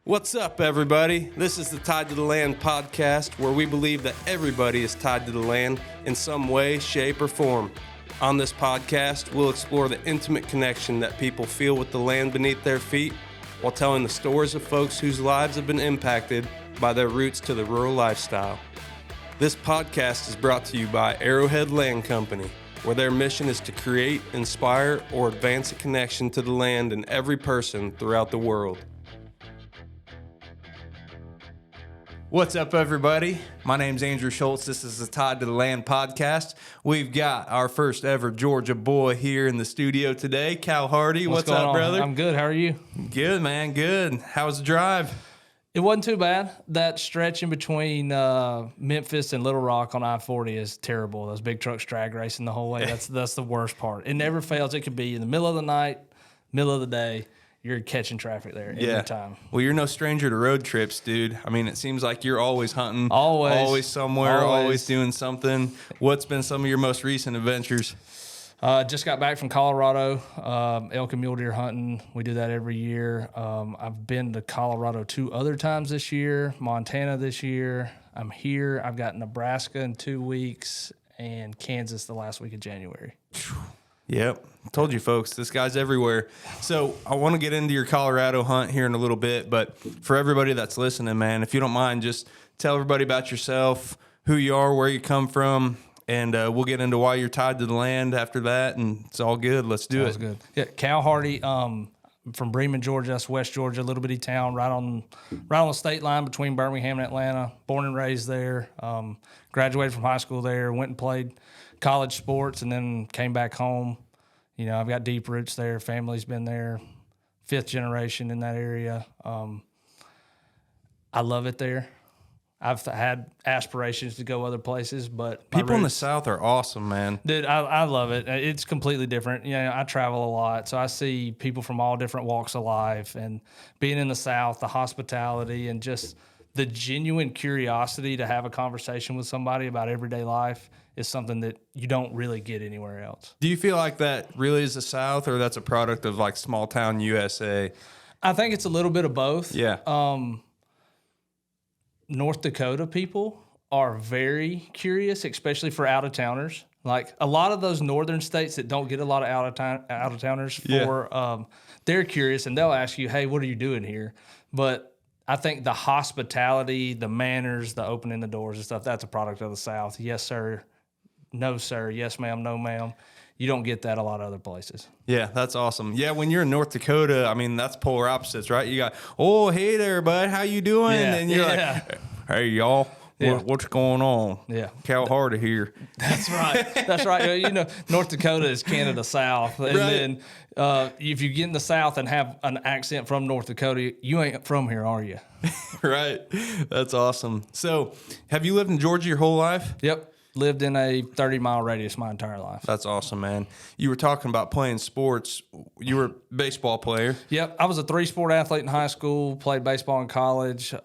What's up, everybody? This is the Tied to the Land podcast, where we believe that everybody is tied to the land in some way, shape, or form. On this podcast, we'll explore the intimate connection that people feel with the land beneath their feet, while telling the stories of folks whose lives have been impacted by their roots to the rural lifestyle. This podcast is brought to you by Arrowhead Land Company, where their mission is to create, inspire, or advance a connection to the land in every person throughout the world. What's up, everybody? My name's Andrew Schultz. This is the Tied to the Land podcast. We've got our first ever Georgia boy here in the studio today, Cal Hardie. What's up, brother? I'm good. How are you? Good, man. Good. How was the drive? It wasn't too bad. That stretch in between Memphis and Little Rock on I-40 is terrible. Those big trucks drag racing the whole way. That's the worst part. It never fails. It could be in the middle of the night, middle of the day. You're catching traffic there every time. Well, you're no stranger to road trips, dude. I mean, it seems like you're always hunting. Always somewhere, always doing something. What's been some of your most recent adventures? Just got back from Colorado, elk and mule deer hunting. We do that every year. I've been to Colorado 2 other times this year, Montana this year. I'm here. I've got Nebraska in 2 weeks and Kansas the last week of January. Yep. Told you, folks, this guy's everywhere. So I want to get into your Colorado hunt here in a little bit, but for everybody that's listening, man, if you don't mind, just tell everybody about yourself, who you are, where you come from, and we'll get into why you're tied to the land after that, and it's all good. Let's do it. Sounds good. Yeah, Cal Hardie, from Bremen, Georgia. That's West Georgia, a little bitty town right on the state line between Birmingham and Atlanta. Born and raised there. Graduated from high school there. Went and played college sports, and then came back home. You know, I've got deep roots there. Family's been there, 5th generation in that area. I love it there. I've had aspirations to go other places, but people in the South are awesome, man. Dude, I love it. It's completely different. You know, I travel a lot, so I see people from all different walks of life. And being in the South, the hospitality and just the genuine curiosity to have a conversation with somebody about everyday life is something that you don't really get anywhere else. Do you feel like that really is the South, or that's a product of like small town USA? I think it's a little bit of both. Yeah. North Dakota people are very curious, especially for out-of-towners. Like a lot of those northern states that don't get a lot of out-of-towners, they're curious and they'll ask you, hey, what are you doing here? But I think the hospitality, the manners, the opening the doors and stuff, that's a product of the South. Yes, sir. No, sir. Yes, ma'am. No, ma'am. You don't get that a lot of other places. Yeah, that's awesome. Yeah, when you're in North Dakota, I mean, that's polar opposites, right? You got, oh, hey there, bud. How you doing? Yeah, and you're like, hey, y'all. Yeah. What's going on? Yeah. Cal Hardie here. That's right. That's right. You know, North Dakota is Canada South. And then if you get in the South and have an accent from North Dakota, you ain't from here, are you? Right. That's awesome. So have you lived in Georgia your whole life? Yep. Lived in a 30-mile radius my entire life. That's awesome, man. You were talking about playing sports. You were a baseball player. Yep. I was a 3-sport athlete in high school, played baseball in college,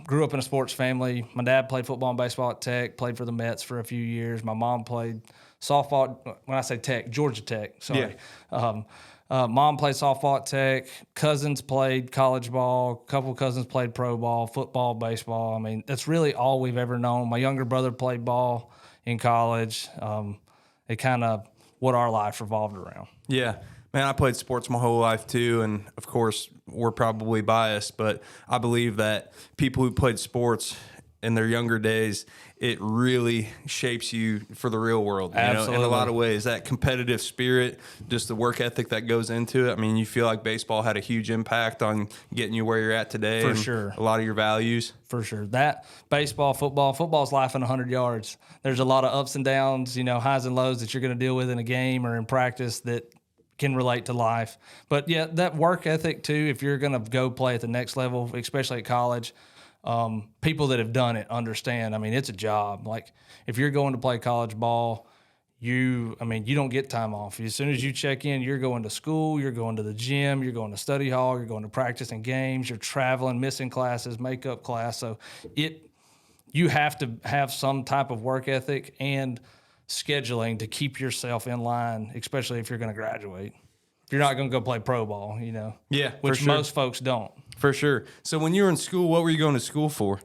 grew up in a sports family. My dad played football and baseball at Tech, played for the Mets for a few years. My mom played softball. When I say Tech, Georgia Tech, sorry. Yeah. Mom played softball at Tech. Cousins played college ball. A couple cousins played pro ball, football, baseball. I mean, that's really all we've ever known. My younger brother played ball in college. It kind of what our life revolved around. Yeah. Man, I played sports my whole life too, and of course, we're probably biased, but I believe that people who played sports in their younger days, it really shapes you for the real world. Absolutely. In a lot of ways. That competitive spirit, just the work ethic that goes into it. I mean, you feel like baseball had a huge impact on getting you where you're at today. For sure. A lot of your values. For sure. That, baseball, football's life in 100 yards. There's a lot of ups and downs, you know, highs and lows that you're going to deal with in a game or in practice that can relate to life. But yeah, that work ethic too, if you're going to go play at the next level, especially at college, people that have done it understand. I mean, it's a job. Like if you're going to play college ball, you don't get time off. As soon as you check in, you're going to school, you're going to the gym, you're going to study hall, you're going to practice and games, you're traveling, missing classes, makeup class. So you have to have some type of work ethic and scheduling to keep yourself in line, especially if you're going to graduate. You're not going to go play pro ball, you know. Yeah, which for sure. most folks don't. For sure. So when you were in school, what were you going to school for?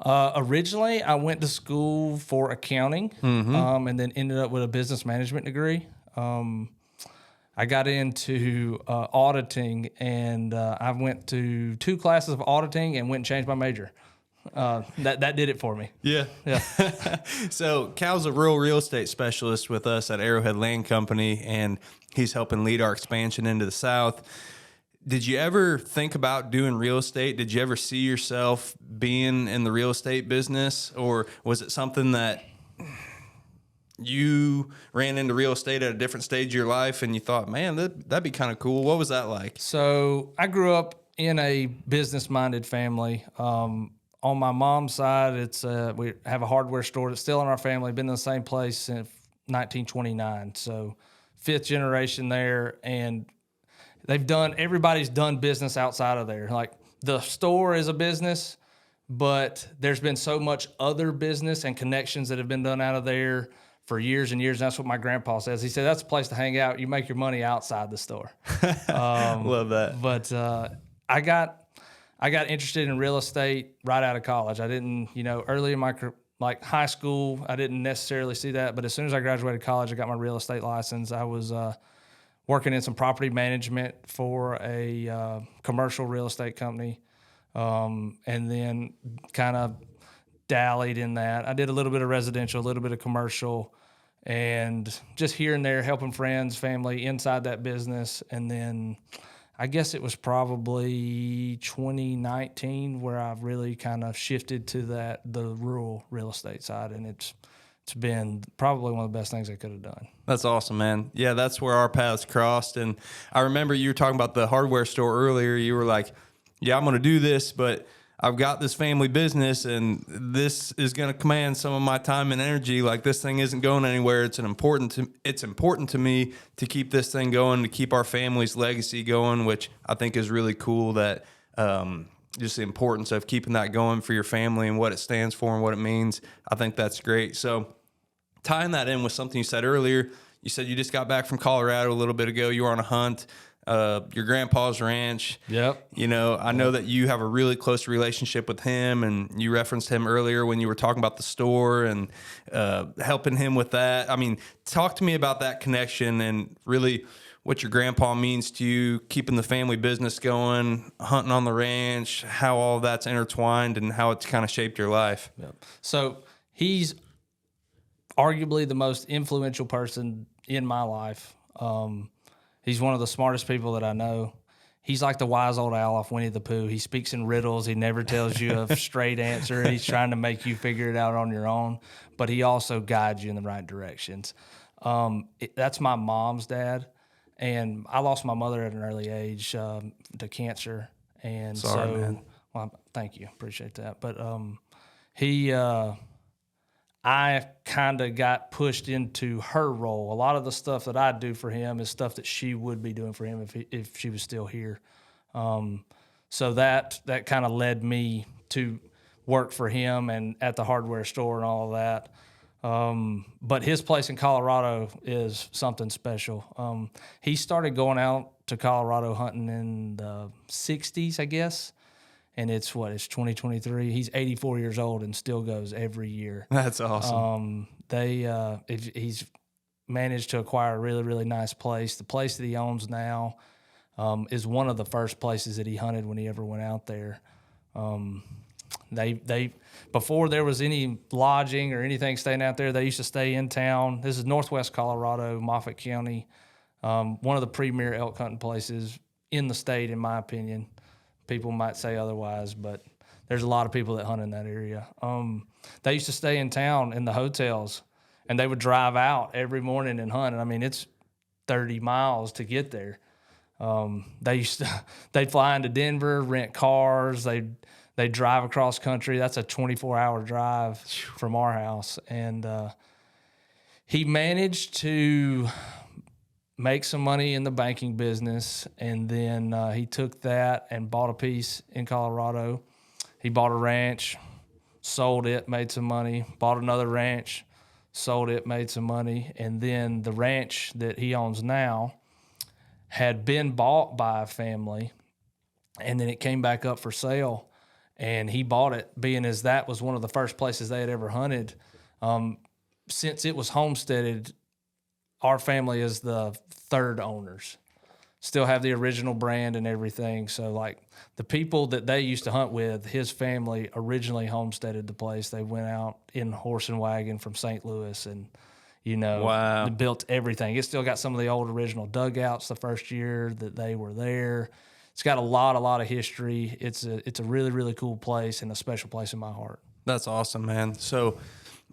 Originally, I went to school for accounting, and then ended up with a business management degree. I got into auditing, and I went to 2 classes of auditing and went and changed my major. That did it for me. Yeah. Yeah. So Cal's a rural real estate specialist with us at Arrowhead Land Company, and he's helping lead our expansion into the South. Did you ever think about doing real estate? Did you ever see yourself being in the real estate business, or was it something that you ran into real estate at a different stage of your life and you thought, man, that'd be kind of cool? What was that like? So I grew up in a business-minded family. On my mom's side, we have a hardware store that's still in our family, been in the same place since 1929. So 5th generation there, and everybody's done business outside of there. Like, the store is a business, but there's been so much other business and connections that have been done out of there for years and years. And that's what my grandpa says. He said, that's a place to hang out. You make your money outside the store. Love that. But I got interested in real estate right out of college. I didn't, early in my high school, I didn't necessarily see that. But as soon as I graduated college, I got my real estate license. I was working in some property management for a commercial real estate company, and then kind of dallied in that. I did a little bit of residential, a little bit of commercial, and just here and there helping friends, family inside that business. And then I guess it was probably 2019 where I really kind of shifted to the rural real estate side, and it's been probably one of the best things I could have done. That's awesome, man. Yeah, that's where our paths crossed. And I remember you were talking about the hardware store earlier. You were like, yeah, I'm going to do this, but I've got this family business, and this is going to command some of my time and energy. Like, this thing isn't going anywhere. It's important to me to keep this thing going, to keep our family's legacy going, which I think is really cool. That just the importance of keeping that going for your family and what it stands for and what it means. I think that's great. So tying that in with something you said earlier, you said you just got back from Colorado a little bit ago. You were on a hunt. Your grandpa's ranch. Yep. I know that you have a really close relationship with him, and you referenced him earlier when you were talking about the store and helping him with that. I mean, talk to me about that connection and really what your grandpa means to you, keeping the family business going, hunting on the ranch, how all that's intertwined and how it's kind of shaped your life. Yep. So he's arguably the most influential person in my life. He's one of the smartest people that I know. He's like the wise old owl off Winnie the Pooh. He speaks in riddles. He never tells you a straight answer. He's trying to make you figure it out on your own, but he also guides you in the right directions. That's my mom's dad, and I lost my mother at an early age to cancer. And sorry, man. Well, thank you. Appreciate that. But I kind of got pushed into her role. A lot of the stuff that I do for him is stuff that she would be doing for him if she was still here. So that kind of led me to work for him and at the hardware store and all of that. But his place in Colorado is something special. He started going out to Colorado hunting in the 60s, I guess. And it's 2023. He's 84 years old and still goes every year. That's awesome. He's managed to acquire a really, really nice place. The place that he owns now is one of the first places that he hunted when he ever went out there. They before there was any lodging or anything staying out there, they used to stay in town. This is Northwest Colorado, Moffett County, one of the premier elk hunting places in the state, in my opinion. People might say otherwise, but there's a lot of people that hunt in that area. They used to stay in town in the hotels, and they would drive out every morning and hunt. And I mean, it's 30 miles to get there. They'd fly into Denver, rent cars. They'd drive across country. That's a 24-hour drive from our house. And he managed to make some money in the banking business, and then he took that and bought a piece in Colorado. He bought a ranch, sold it, made some money, bought another ranch, sold it, made some money, and then the ranch that he owns now had been bought by a family and then it came back up for sale, and he bought it, being as that was one of the first places they had ever hunted. Since it was homesteaded, our family is the third owners. Still have the original brand and everything. So, like, the people that they used to hunt with, his family originally homesteaded the place. They went out in horse and wagon from St. Louis and, Wow. they built everything. It's still got some of the old original dugouts the first year that they were there. It's got a lot of history. It's a really, really cool place and a special place in my heart. That's awesome, man. So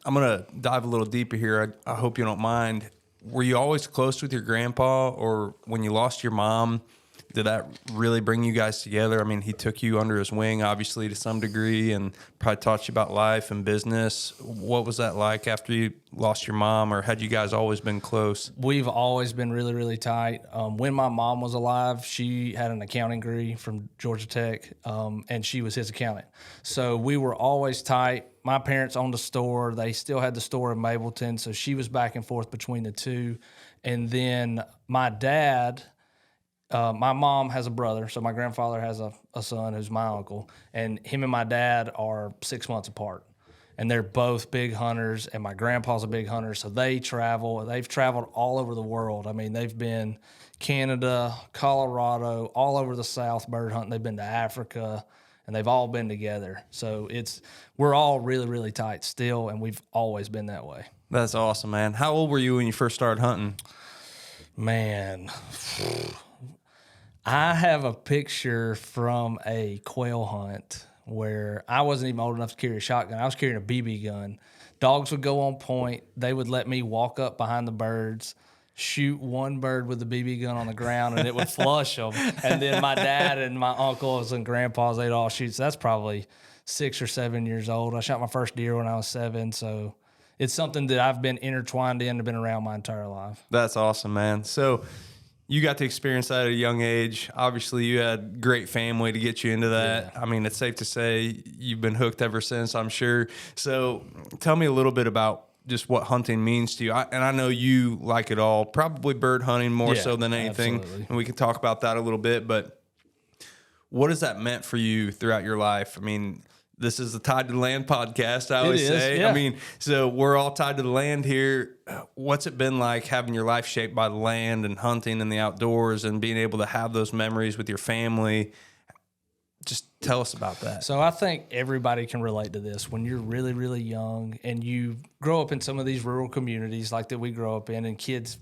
I'm going to dive a little deeper here. I hope you don't mind. Were you always close with your grandpa, or when you lost your mom, did that really bring you guys together? I mean, he took you under his wing, obviously, to some degree, and probably taught you about life and business. What was that like after you lost your mom, or had you guys always been close? We've always been really, really tight. When my mom was alive, she had an accounting degree from Georgia Tech, and she was his accountant. So we were always tight. My parents owned a store. They still had the store in Mableton, so she was back and forth between the two. And then my dad... my mom has a brother, so my grandfather has a son who's my uncle, and him and my dad are 6 months apart. And they're both big hunters, and my grandpa's a big hunter, so they travel. They've traveled all over the world. I mean, they've been Canada, Colorado, all over the South bird hunting. They've been to Africa, and they've all been together. So we're all really, really tight still, and we've always been that way. That's awesome, man. How old were you when you first started hunting? Man... I have a picture from a quail hunt where I wasn't even old enough to carry a shotgun. I was carrying a BB gun. Dogs would go on point. They would let me walk up behind the birds, shoot one bird with the BB gun on the ground, and it would flush them. And then my dad and my uncles and grandpas, they'd all shoot. So that's probably 6 or 7 years old. I shot my first deer when I was 7. So it's something that I've been intertwined in and been around my entire life. That's awesome, man. So you got to experience that at a young age. Obviously, you had great family to get you into that. Yeah. I mean, it's safe to say you've been hooked ever since, I'm sure. So tell me a little bit about just what hunting means to you. I know you like it all, probably bird hunting more so than anything. Absolutely. And we can talk about that a little bit. But what has that meant for you throughout your life? I mean, this is the Tied to the Land podcast, I always say. Yeah. I mean, so we're all tied to the land here. What's it been like having your life shaped by the land and hunting and the outdoors and being able to have those memories with your family? Just tell us about that. So I think everybody can relate to this. When you're really, really young and you grow up in some of these rural communities like that we grow up in, and kids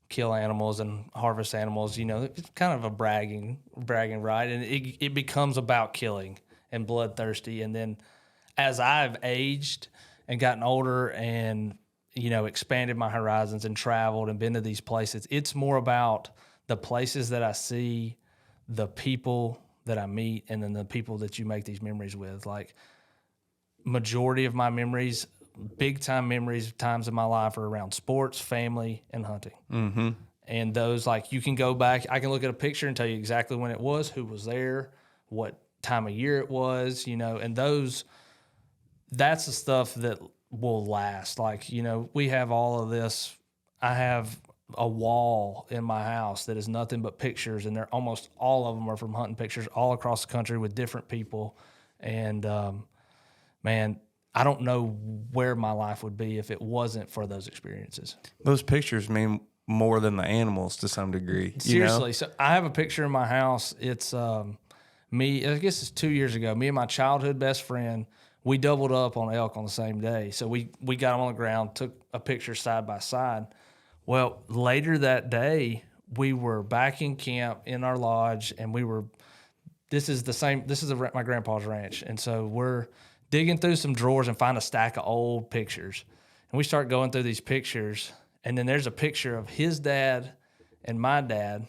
kill animals and harvest animals, it's kind of a bragging right? And it becomes about killing and bloodthirsty. And then as I've aged and gotten older and, expanded my horizons and traveled and been to these places, it's more about the places that I see, the people that I meet, and then the people that you make these memories with. Like, majority of my memories, big time memories, times in my life are around sports, family, and hunting. Mm-hmm. And those, like, you can go back, I can look at a picture and tell you exactly when it was, who was there, what time of year it was, and that's the stuff that will last. Like, we have all of this. I have a wall in my house that is nothing but pictures, and they're almost all of them are from hunting pictures all across the country with different people. And man, I don't know where my life would be if it wasn't for those experiences. Those pictures mean more than the animals to some degree. Seriously. So I have a picture in my house. It's me, I guess it's 2 years ago, me and my childhood best friend, we doubled up on elk on the same day. So we got them on the ground, took a picture side by side. Well, later that day, we were back in camp in our lodge, and this is my grandpa's ranch. And so we're digging through some drawers and find a stack of old pictures. And we start going through these pictures, and then there's a picture of his dad and my dad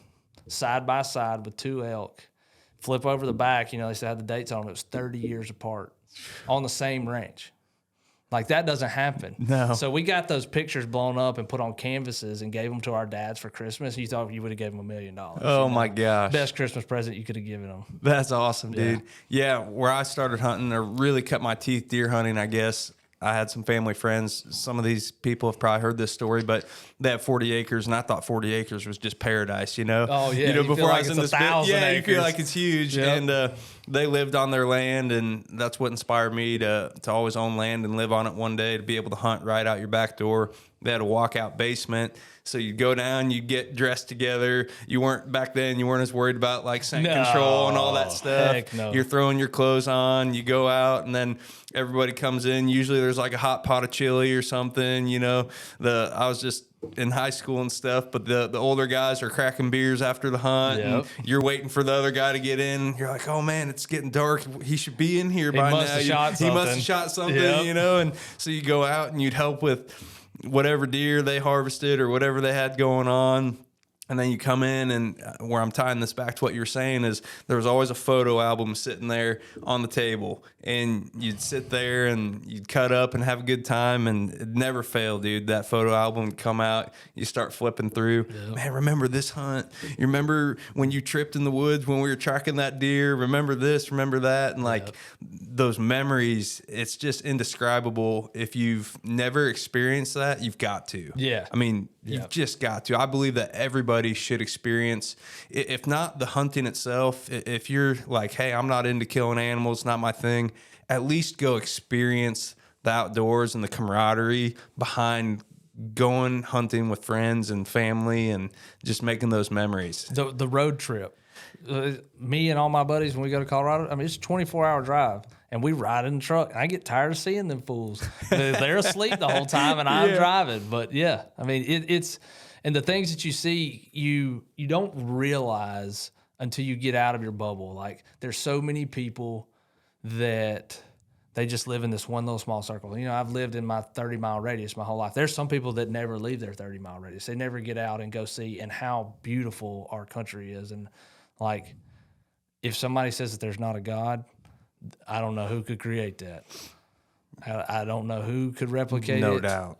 side by side with 2 elk. Flip over the back, they said had the dates on them. It was 30 years apart on the same ranch. Like, that doesn't happen. No. So we got those pictures blown up and put on canvases and gave them to our dads for Christmas. You thought you would have given them $1 million. Oh, my gosh. Best Christmas present you could have given them. That's awesome, dude. Yeah, where I started hunting or really cut my teeth deer hunting, I guess, I had some family friends. Some of these people have probably heard this story, but they have 40 acres, and I thought 40 acres was just paradise, you know? Oh, yeah. You know, You feel before like I was it's in this 1,000 yeah, you feel acres. like it's huge. Yep. And they lived on their land, and that's what inspired me to always own land and live on it one day, to be able to hunt right out your back door. They had a walkout basement, so you'd go down, you'd get dressed together. You weren't back then. You weren't as worried about like scent control and all that stuff. Heck no. You're throwing your clothes on. You go out, and then everybody comes in. Usually, there's like a hot pot of chili or something. You know, I was just in high school and stuff, but the older guys are cracking beers after the hunt, Yep. and you're waiting for the other guy to get in. You're like, oh man, it's getting dark. He should be in here by now. He must have shot something, Yep. you know. And so you go out and you'd help with whatever deer they harvested or whatever they had going on. And then you come in, and where I'm tying this back to what you were saying is there was always a photo album sitting there on the table, and you'd sit there and you'd cut up and have a good time, and it never failed, dude. That photo album would come out, you start flipping through. Yep. Man, remember this hunt? You remember when you tripped in the woods when we were tracking that deer? Remember this? Remember that? And like those memories, it's just indescribable. If you've never experienced that, you've got to. Yeah. I mean, you've just got to. I believe that everybody should experience, if not the hunting itself, if you're like, hey, I'm not into killing animals, not my thing, at least go experience the outdoors and the camaraderie behind going hunting with friends and family and just making those memories. The road trip. Me and all my buddies, when we go to Colorado, I mean, it's a 24-hour drive, and we ride in the truck. I get tired of seeing them fools. They're asleep the whole time, and I'm driving. But, yeah, I mean, it's – and the things that you see, you don't realize until you get out of your bubble. Like, there's so many people that they just live in this one little small circle. You know, I've lived in my 30-mile radius my whole life. There's some people that never leave their 30-mile radius. They never get out and go see and how beautiful our country is. And, like, if somebody says that there's not a God, I don't know who could create that. I don't know who could replicate it. No doubt.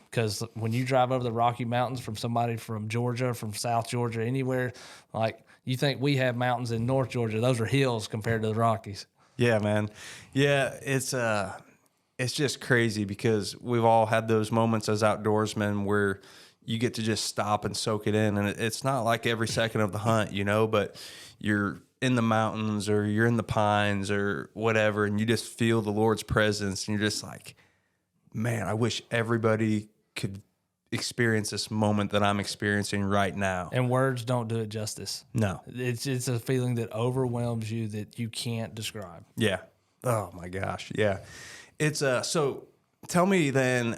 Because when you drive over the Rocky Mountains from somebody from Georgia, from South Georgia, anywhere, like, you think we have mountains in North Georgia. Those are hills compared to the Rockies. Yeah, man. Yeah, it's just crazy because we've all had those moments as outdoorsmen where you get to just stop and soak it in. And it's not like every second of the hunt, you know, but you're in the mountains or you're in the pines or whatever, and you just feel the Lord's presence, and you're just like, man, I wish everybody could experience this moment that I'm experiencing right now. And words don't do it justice. No. It's a feeling that overwhelms you that you can't describe. Yeah. Oh my gosh. Yeah. It's so tell me then,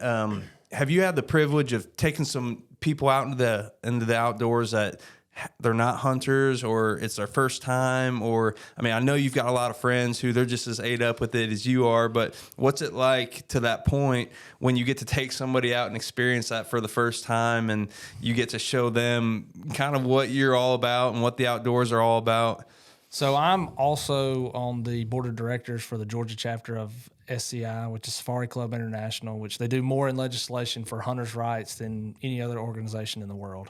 have you had the privilege of taking some people out into the outdoors that they're not hunters, or it's their first time? Or, I mean, I know you've got a lot of friends who they're just as ate up with it as you are, but what's it like to that point when you get to take somebody out and experience that for the first time, and you get to show them kind of what you're all about and what the outdoors are all about? So I'm also on the board of directors for the Georgia chapter of SCI, which is Safari Club International, which they do more in legislation for hunters' rights than any other organization in the world.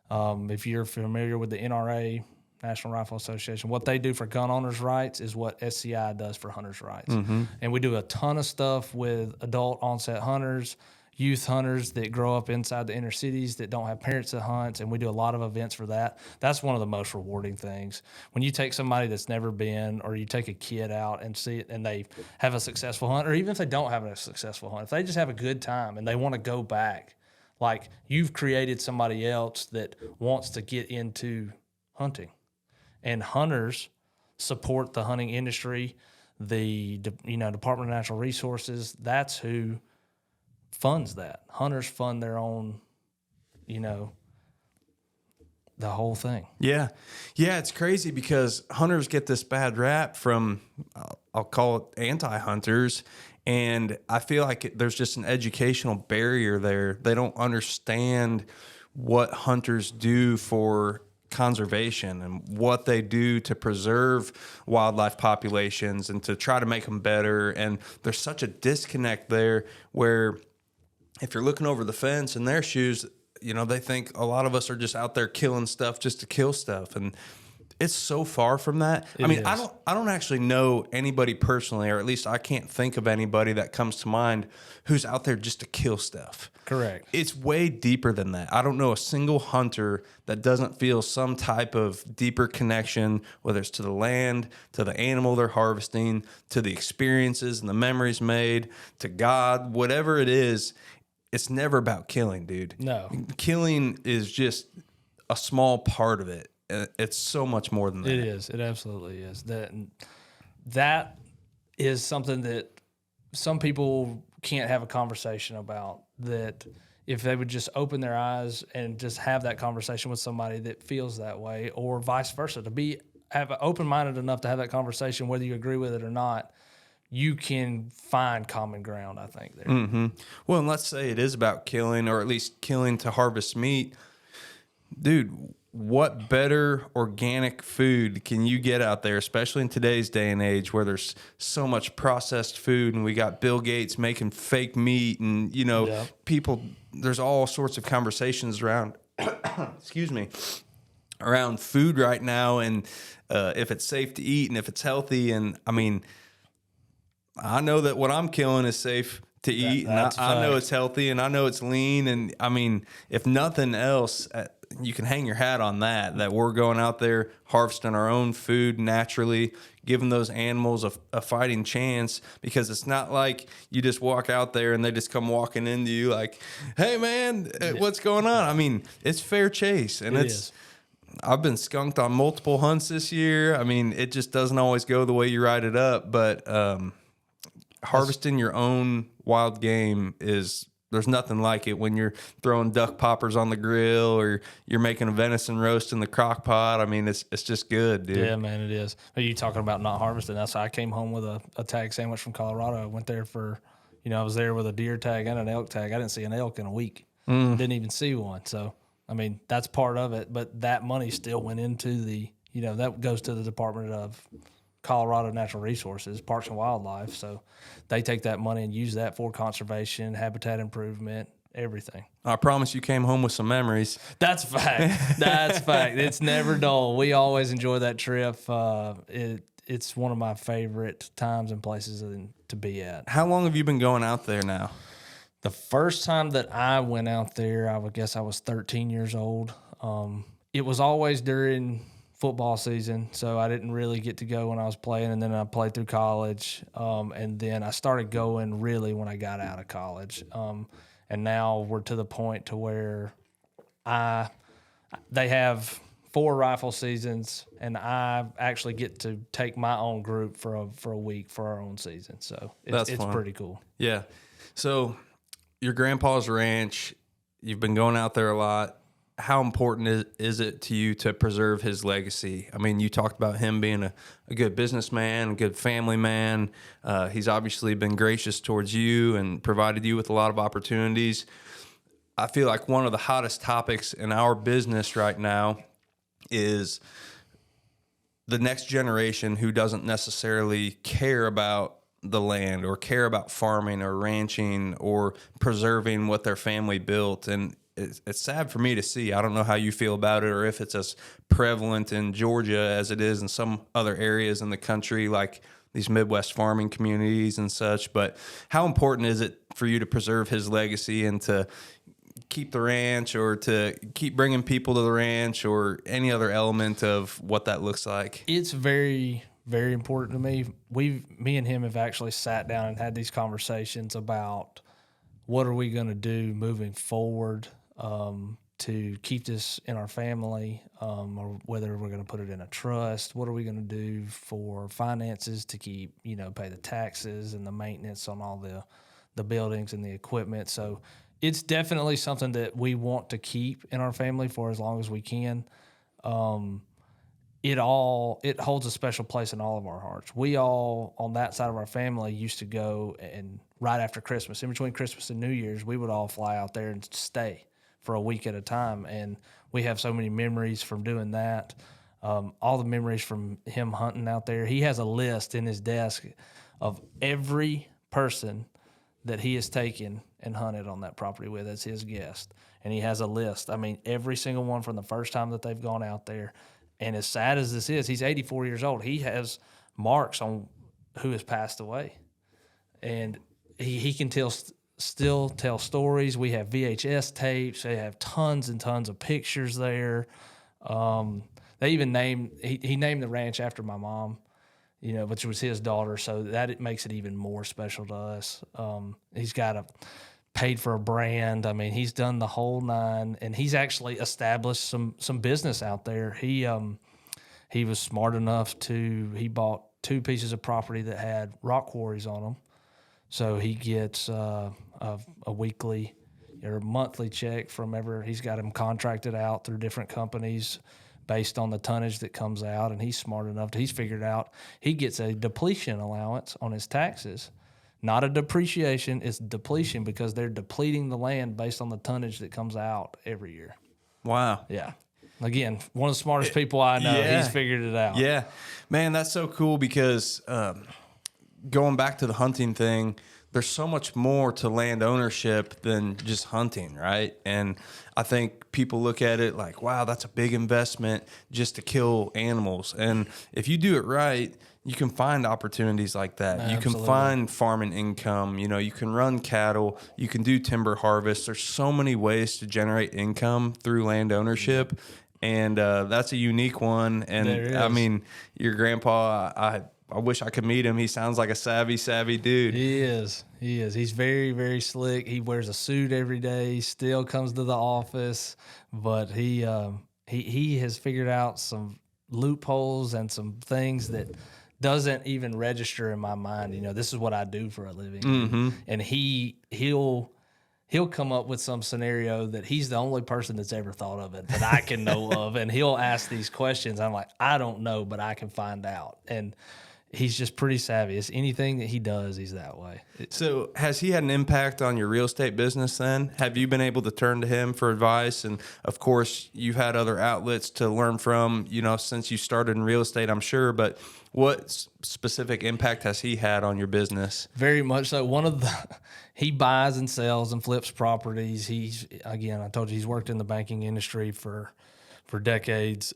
If you're familiar with the NRA, National Rifle Association, what they do for gun owners' rights is what SCI does for hunters' rights. Mm-hmm. And we do a ton of stuff with adult onset hunters, youth hunters that grow up inside the inner cities that don't have parents that hunt, and we do a lot of events for that. That's one of the most rewarding things. When you take somebody that's never been, or you take a kid out and see it and they have a successful hunt, or even if they don't have a successful hunt, if they just have a good time and they want to go back, like, you've created somebody else that wants to get into hunting. And hunters support the hunting industry, the Department of Natural Resources. That's who funds that. Hunters fund their own, the whole thing. Yeah. Yeah, it's crazy because hunters get this bad rap from, I'll call it anti-hunters, and I feel like there's just an educational barrier there. They don't understand what hunters do for conservation and what they do to preserve wildlife populations and to try to make them better. And there's such a disconnect there where if you're looking over the fence in their shoes, they think a lot of us are just out there killing stuff just to kill stuff. And it's so far from that. I mean, I don't actually know anybody personally, or at least I can't think of anybody that comes to mind who's out there just to kill stuff. Correct. It's way deeper than that. I don't know a single hunter that doesn't feel some type of deeper connection, whether it's to the land, to the animal they're harvesting, to the experiences and the memories made, to God, whatever it is. It's never about killing, dude. No. Killing is just a small part of it. It's so much more than that. It is. It absolutely is. That is something that some people can't have a conversation about, that if they would just open their eyes and just have that conversation with somebody that feels that way, or vice versa, to have open-minded enough to have that conversation, whether you agree with it or not, you can find common ground, I think, there. Mm-hmm. Well, and let's say it is about killing, or at least killing to harvest meat. Dude, what better organic food can you get out there, especially in today's day and age where there's so much processed food, and we got Bill Gates making fake meat, and, people, there's all sorts of conversations around, excuse me, around food right now, and if it's safe to eat and if it's healthy. And I mean, I know that what I'm killing is safe to eat, and I know it's healthy, and I know it's lean. And I mean, if nothing else, you can hang your hat on that we're going out there harvesting our own food naturally, giving those animals a fighting chance, because it's not like you just walk out there and they just come walking into you like, hey man, what's going on? I mean, it's fair chase, and I've been skunked on multiple hunts this year. I mean, it just doesn't always go the way you write it up, but harvesting your own wild game there's nothing like it when you're throwing duck poppers on the grill, or you're making a venison roast in the crock pot. I mean, it's just good, dude. Yeah, man, it is. Are you talking about not harvesting? That's why I came home with a tag sandwich from Colorado. I went there for, I was there with a deer tag and an elk tag. I didn't see an elk in a week. Didn't even see one. So, I mean, that's part of it. But that money still went into that goes to the Department of Colorado Natural Resources, Parks and Wildlife. So they take that money and use that for conservation, habitat improvement, everything. I promise you came home with some memories. That's fact. That's fact. It's never dull. We always enjoy that trip. It's one of my favorite times and places to be at. How long have you been going out there now? The first time that I went out there, I would guess I was 13 years old. It was always during football season, so I didn't really get to go when I was playing, and then I played through college, and then I started going really when I got out of college, and now we're to the point to where they have 4 rifle seasons, and I actually get to take my own group for a week for our own season, so it's pretty cool. Yeah. So your grandpa's ranch, you've been going out there a lot. How important is it to you to preserve his legacy? I mean, you talked about him being a good businessman, a good family man. He's obviously been gracious towards you and provided you with a lot of opportunities. I feel like one of the hottest topics in our business right now is the next generation who doesn't necessarily care about the land or care about farming or ranching or preserving what their family built. And it's sad for me to see. I don't know how you feel about it, or if it's as prevalent in Georgia as it is in some other areas in the country, like these Midwest farming communities and such. But how important is it for you to preserve his legacy and to keep the ranch, or to keep bringing people to the ranch, or any other element of what that looks like? It's very, very important to me. Me and him have actually sat down and had these conversations about what are we going to do moving forward to keep this in our family, or whether we're going to put it in a trust. What are we going to do for finances to keep, pay the taxes and the maintenance on all the buildings and the equipment. So it's definitely something that we want to keep in our family for as long as we can. It holds a special place in all of our hearts. We all, on that side of our family, used to go, and right after Christmas, in between Christmas and New Year's, we would all fly out there and stay for a week at a time. And we have so many memories from doing that. All the memories from him hunting out there. He has a list in his desk of every person that he has taken and hunted on that property with as his guest. And he has a list. I mean, every single one from the first time that they've gone out there, And as sad as this is, he's 84 years old. He has marks on who has passed away. And he can still tell stories. We have VHS tapes. They have tons and tons of pictures there. They even he named the ranch after my mom, which was his daughter. So that it makes it even more special to us. He's got paid for a brand. I mean, he's done the whole nine, and he's actually established some business out there. He was smart enough he bought 2 pieces of property that had rock quarries on them. So he gets a weekly or monthly check from he's got them contracted out through different companies based on the tonnage that comes out, and he's smart enough he's figured out he gets a depletion allowance on his taxes. Not a depreciation, it's depletion because they're depleting the land based on the tonnage that comes out every year. Wow. Yeah. Again, one of the smartest people I know. Yeah. He's figured it out. Yeah. Man, that's so cool because going back to the hunting thing, there's so much more to land ownership than just hunting, right? And I think people look at it like, wow, that's a big investment just to kill animals. And if you do it right, you can find opportunities like that. Absolutely. You can find farming income. You can run cattle. You can do timber harvest. There's so many ways to generate income through land ownership. And that's a unique one. And I mean, your grandpa, I wish I could meet him. He sounds like a savvy dude. He is. He's very, very slick. He wears a suit every day. Still comes to the office, but he has figured out some loopholes and some things that doesn't even register in my mind. This is what I do for a living, Mm-hmm. and he'll come up with some scenario that he's the only person that's ever thought of it that I can know of, and he'll ask these questions. I'm like, I don't know, but I can find out, and he's just pretty savvy. It's anything that he does, he's that way. So has he had an impact on your real estate business then? Have you been able to turn to him for advice? And of course, you've had other outlets to learn from, since you started in real estate, I'm sure. But what specific impact has he had on your business? Very much so. He buys and sells and flips properties. I told you, he's worked in the banking industry for decades.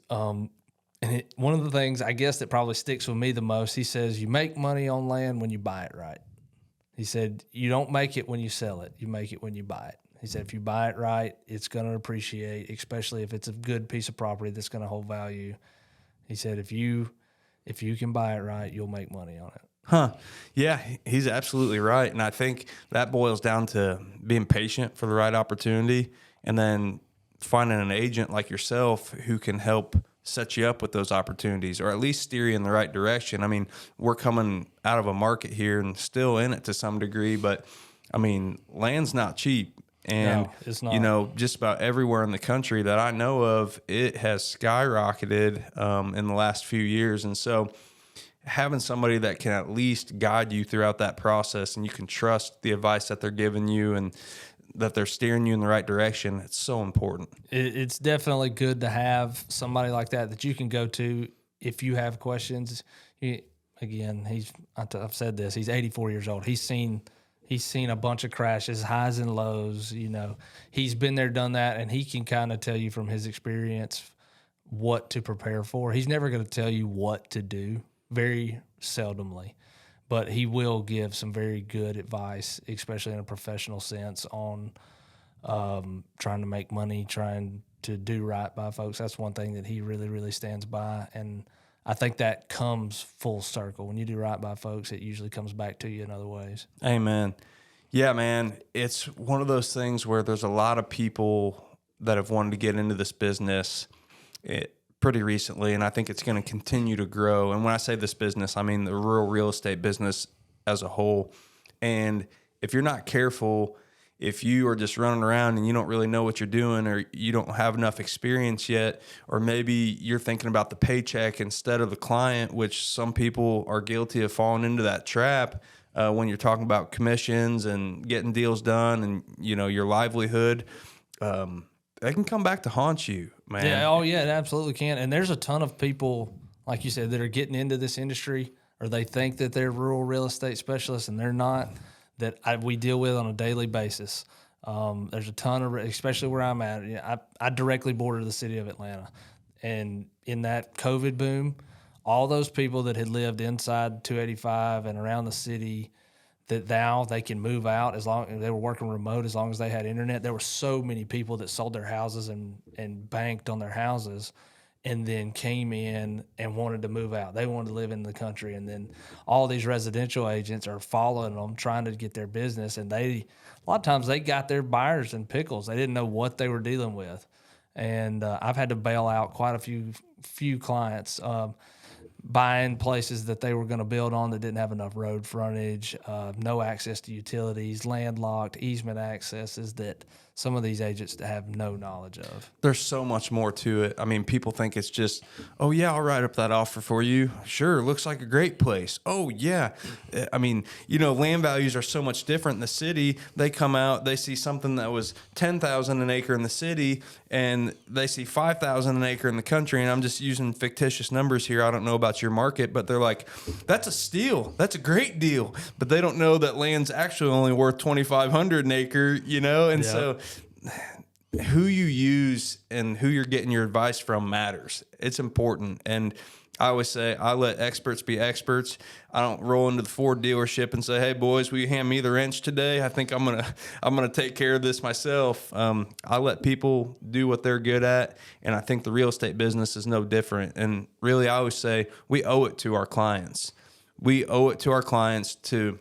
And one of the things, I guess, that probably sticks with me the most, he says, you make money on land when you buy it right. He said, you don't make it when you sell it. You make it when you buy it. He said, if you buy it right, it's going to appreciate, especially if it's a good piece of property that's going to hold value. He said, if you can buy it right, you'll make money on it. Huh. Yeah, he's absolutely right. And I think that boils down to being patient for the right opportunity and then finding an agent like yourself who can help set you up with those opportunities or at least steer you in the right direction. I mean, we're coming out of a market here and still in it to some degree, but I mean, land's not cheap. And, no, it's not. Just about everywhere in the country that I know of, it has skyrocketed in the last few years. And so having somebody that can at least guide you throughout that process and you can trust the advice that they're giving you and that they're steering you in the right direction, it's so important. It's definitely good to have somebody like that you can go to if you have questions. I've said this, he's 84 years old. He's seen a bunch of crashes, highs and lows. He's been there, done that, and he can kind of tell you from his experience what to prepare for. He's never going to tell you what to do, very seldomly. But he will give some very good advice, especially in a professional sense, on trying to make money, trying to do right by folks. That's one thing that he really, really stands by. And I think that comes full circle. When you do right by folks, it usually comes back to you in other ways. Amen. Yeah, man. It's one of those things where there's a lot of people that have wanted to get into this business pretty recently, and I think it's going to continue to grow. And when I say this business, I mean the rural real estate business as a whole. And if you're not careful, if you are just running around and you don't really know what you're doing, or you don't have enough experience yet, or maybe you're thinking about the paycheck instead of the client, which some people are guilty of falling into that trap when you're talking about commissions and getting deals done and, your livelihood, they can come back to haunt you, man. Yeah, oh yeah, it absolutely can. And there's a ton of people, like you said, that are getting into this industry, or they think that they're rural real estate specialists, and they're not, that we deal with on a daily basis. There's a ton of, especially where I'm at. I directly border the city of Atlanta. And in that COVID boom, all those people that had lived inside 285 and around the city, that now they can move out as long as they were working remote, as long as they had internet. There were so many people that sold their houses and banked on their houses and then came in and wanted to move out. They wanted to live in the country. And then all these residential agents are following them, trying to get their business. And a lot of times they got their buyers in pickles. They didn't know what they were dealing with. And I've had to bail out quite a few clients, buying places that they were going to build on that didn't have enough road frontage, no access to utilities, landlocked, easement accesses that some of these agents have no knowledge of. There's so much more to it. I mean, people think it's just, oh, yeah, I'll write up that offer for you. Sure, looks like a great place. Oh, yeah. I mean, land values are so much different in the city. They come out, they see something that was $10,000 an acre in the city, and they see $5,000 an acre in the country. And I'm just using fictitious numbers here. I don't know about your market, but they're like, that's a steal. That's a great deal. But they don't know that land's actually only worth $2,500 an acre, And so who you use and who you're getting your advice from matters. It's important. And I always say, I let experts be experts. I don't roll into the Ford dealership and say, hey boys, will you hand me the wrench today? I think I'm gonna take care of this myself. I let people do what they're good at, and I think the real estate business is no different. And really, I always say we owe it to our clients. We owe it to our clients to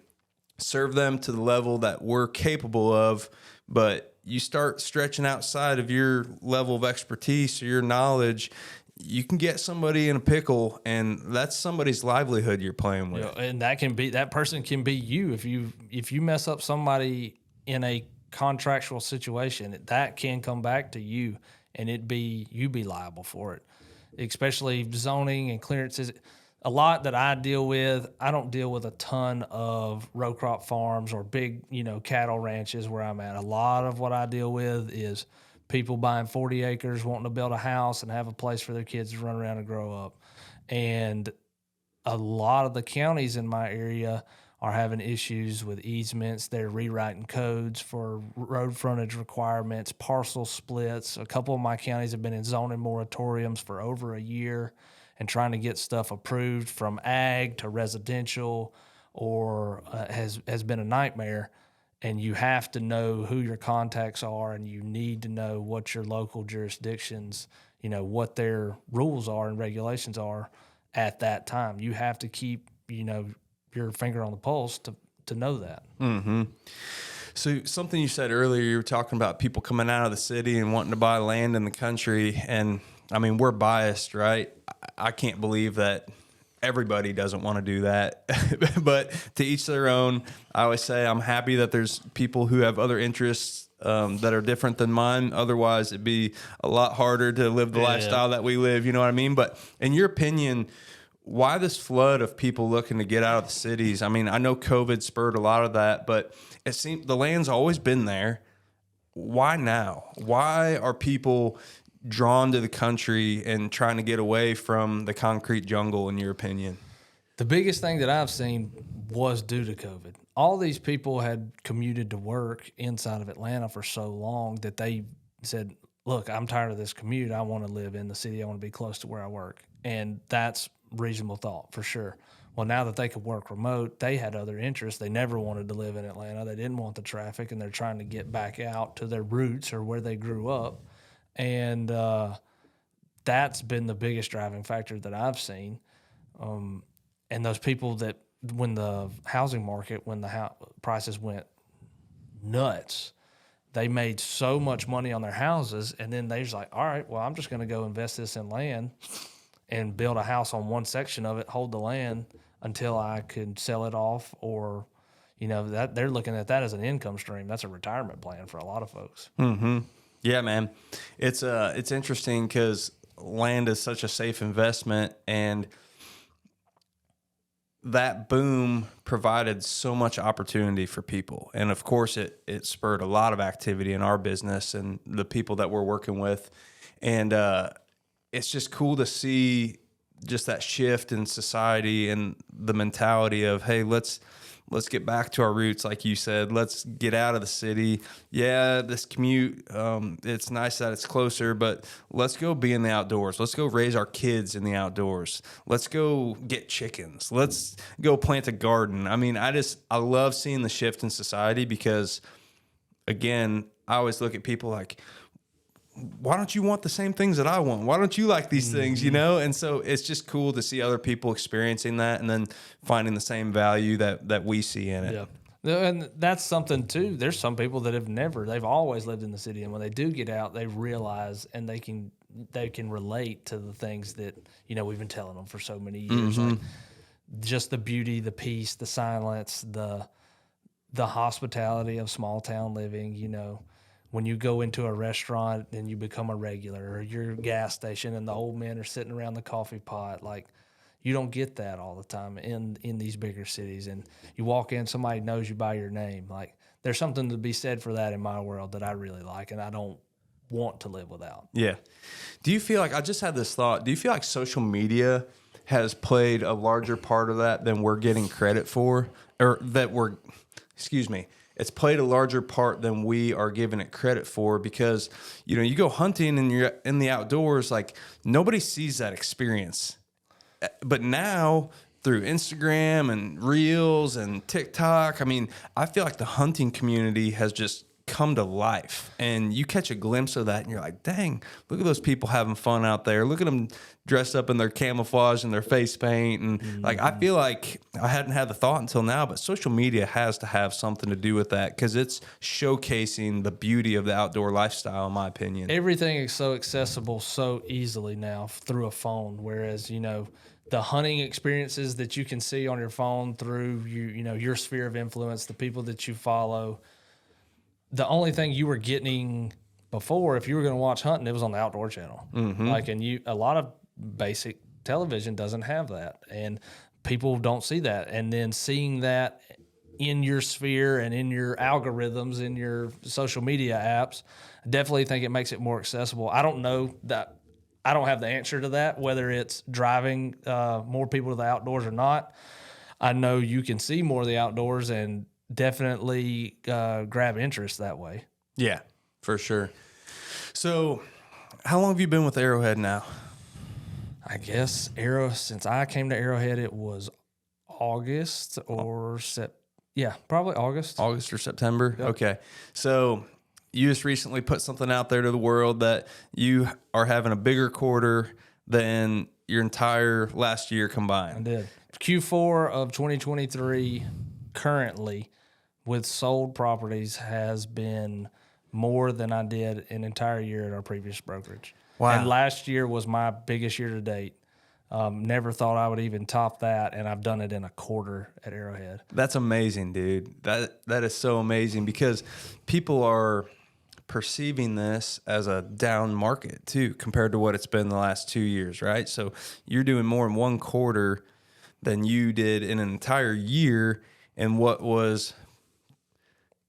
serve them to the level that we're capable of, but you start stretching outside of your level of expertise or your knowledge, you can get somebody in a pickle, and that's somebody's livelihood you're playing with. And that person can be you. If you mess up somebody in a contractual situation, that can come back to you, and you be liable for it. Especially zoning and clearances. A lot that I deal with, I don't deal with a ton of row crop farms or big, cattle ranches where I'm at. A lot of what I deal with is people buying 40 acres, wanting to build a house and have a place for their kids to run around and grow up. And a lot of the counties in my area are having issues with easements. They're rewriting codes for road frontage requirements, parcel splits. A couple of my counties have been in zoning moratoriums for over a year and trying to get stuff approved from ag to residential, or has been a nightmare. And you have to know who your contacts are, and you need to know what your local jurisdictions, what their rules are and regulations are at that time. You have to keep, your finger on the pulse to know that. Mm-hmm. So something you said earlier, you were talking about people coming out of the city and wanting to buy land in the country. And I mean, we're biased, right? I can't believe that everybody doesn't want to do that, but to each their own. I always say I'm happy that there's people who have other interests that are different than mine. Otherwise, it'd be a lot harder to live the lifestyle that we live. You know what I mean? But in your opinion, why this flood of people looking to get out of the cities? I mean, I know COVID spurred a lot of that, but it seems the land's always been there. Why now? Why are people drawn to the country and trying to get away from the concrete jungle, in your opinion? The biggest thing that I've seen was due to COVID. All these people had commuted to work inside of Atlanta for so long that they said, look, I'm tired of this commute. I want to live in the city. I want to be close to where I work. And that's reasonable thought for sure. Well, now that they could work remote, they had other interests. They never wanted to live in Atlanta. They didn't want the traffic, and they're trying to get back out to their roots or where they grew up. And that's been the biggest driving factor that I've seen. And those people that when the housing market, when the prices went nuts, they made so much money on their houses, and then they're just like, all right, well, I'm just going to go invest this in land and build a house on one section of it, hold the land until I could sell it off, or, that they're looking at that as an income stream. That's a retirement plan for a lot of folks. Mm-hmm. Yeah, man. It's interesting because land is such a safe investment, and that boom provided so much opportunity for people. And of course, it spurred a lot of activity in our business and the people that we're working with. And it's just cool to see just that shift in society and the mentality of, hey, let's let's get back to our roots, like you said. Let's get out of the city. Yeah, this commute, it's nice that it's closer, but let's go be in the outdoors. Let's go raise our kids in the outdoors. Let's go get chickens. Let's go plant a garden. I mean, I love seeing the shift in society because, again, I always look at people like, why don't you want the same things that I want? Why don't you like these things, you know? And so it's just cool to see other people experiencing that and then finding the same value that we see in it. Yeah. And that's something too. There's some people that they've always lived in the city. And when they do get out, they realize and they can relate to the things that, you know, we've been telling them for so many years. Like just the beauty, the peace, the silence, the hospitality of small town living, you know. When you go into a restaurant and you become a regular, or your gas station and the old men are sitting around the coffee pot, like you don't get that all the time in these bigger cities. And you walk in, somebody knows you by your name. Like there's something to be said for that in my world that I really like, and I don't want to live without. Yeah. Do you feel like, I just had this thought, do you feel like social media has played a larger part of that than we're getting credit for, or that it's played a larger part than we are giving it credit for? Because, you know, you go hunting and you're in the outdoors, like nobody sees that experience. But now through Instagram and Reels and TikTok, I mean, I feel like the hunting community has just come to life, and you catch a glimpse of that and you're like, dang, look at those people having fun out there. Look at them dressed up in their camouflage and their face paint. And like, I feel like I hadn't had the thought until now, but social media has to have something to do with that because it's showcasing the beauty of the outdoor lifestyle, in my opinion. Everything is so accessible so easily now through a phone, whereas, you know, the hunting experiences that you can see on your phone through your sphere of influence, the people that you follow, the only thing you were getting before, if you were going to watch hunting, it was on the Outdoor Channel. Like, and a lot of basic television doesn't have that, and people don't see that. And then seeing that in your sphere and in your algorithms, in your social media apps, I definitely think it makes it more accessible. I don't know that. I don't have the answer to that, whether it's driving more people to the outdoors or not. I know you can see more of the outdoors and definitely grab interest that way. Yeah, for sure. So how long have you been with Arrowhead now? I guess since I came to Arrowhead, it was August or probably August. August or September? Yep. Okay. So you just recently put something out there to the world that you are having a bigger quarter than your entire last year combined. I did. Q4 of 2023 currently with sold properties has been more than I did an entire year at our previous brokerage. Wow. And last year was my biggest year to date. Never thought I would even top that, and I've done it in a quarter at Arrowhead. That's amazing, dude. That is so amazing because people are perceiving this as a down market too, compared to what it's been the last 2 years, right? So you're doing more in one quarter than you did in an entire year in what was